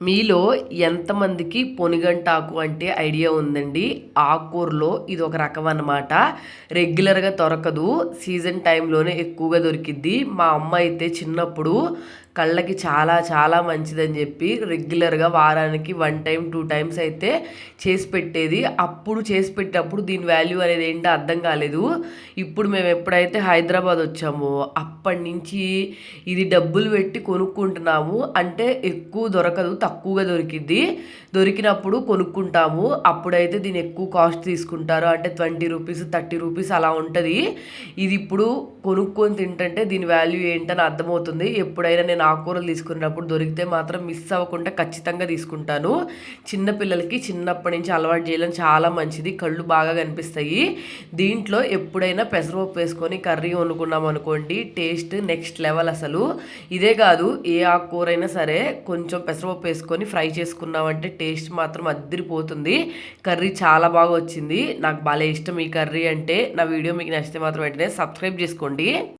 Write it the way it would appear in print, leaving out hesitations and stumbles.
మీలో ఎంతమందికి పొనిగంటాకు అంటే ఐడియా ఉందండి? ఆకుకూరలో ఇదొక రకం అన్నమాట. రెగ్యులర్‌గా దొరకదు. సీజన్ టైంలోనే ఎక్కువగా దొరికిద్ది. మా అమ్మ అయితే చిన్నప్పుడు కళ్ళకి చాలా చాలా మంచిదని జెప్పి రెగ్యులర్‌గా వారానికి 1 టైమ్, 2 టైమ్స్ అయితే చేసి పెట్టేది. అప్పుడు చేసి పెట్టేటప్పుడు దీని వాల్యూ అనేది ఏంటో అర్థం కాలేదు. ఇప్పుడు మేము ఎప్పుడైతే హైదరాబాద్ వచ్చామో అప్పటినుంచి ఇది డబ్బులు పెట్టి కొనుక్కుంటున్నాము. అంటే ఎక్కువ దొరకదు. తక్కువగా దొరికిద్ది. దొరికినప్పుడు కొనుక్కుంటాము. అప్పుడైతే దీన్ని ఎక్కువ కాస్ట్ తీసుకుంటారు. అంటే 20 రూపీస్, 30 రూపీస్ అలా ఉంటది. ఇది ఇప్పుడు కొనుక్కొని తింటుంటే దీని వాల్యూ ఏంటని అర్థమవుతుంది. ఎప్పుడైనా నేను ఆకుకూరలు తీసుకున్నప్పుడు దొరికితే మాత్రం మిస్ అవ్వకుండా ఖచ్చితంగా తీసుకుంటాను. చిన్న పిల్లలకి చిన్నప్పటి నుంచి అలవాటు చేయడం చాలా మంచిది. కళ్ళు బాగా కనిపిస్తాయి. దీంట్లో ఎప్పుడైనా పెసరపప్పు వేసుకొని కర్రీ వండుకున్నాం అనుకోండి, టేస్ట్ నెక్స్ట్ లెవెల్ అసలు. ఇదే కాదు, ఏ ఆకుకూరైనా సరే కొంచెం పెసరపప్పు వేసుకొని ఫ్రై చేసుకున్నామంటే టేస్ట్ మాత్రం అద్దిరిపోతుంది. కర్రీ చాలా బాగా వచ్చింది. నాకు భలే ఇష్టం ఈ కర్రీ అంటే. నా వీడియో మీకు నచ్చితే మాత్రం వెంటనే సబ్స్క్రైబ్ చేసుకోండి.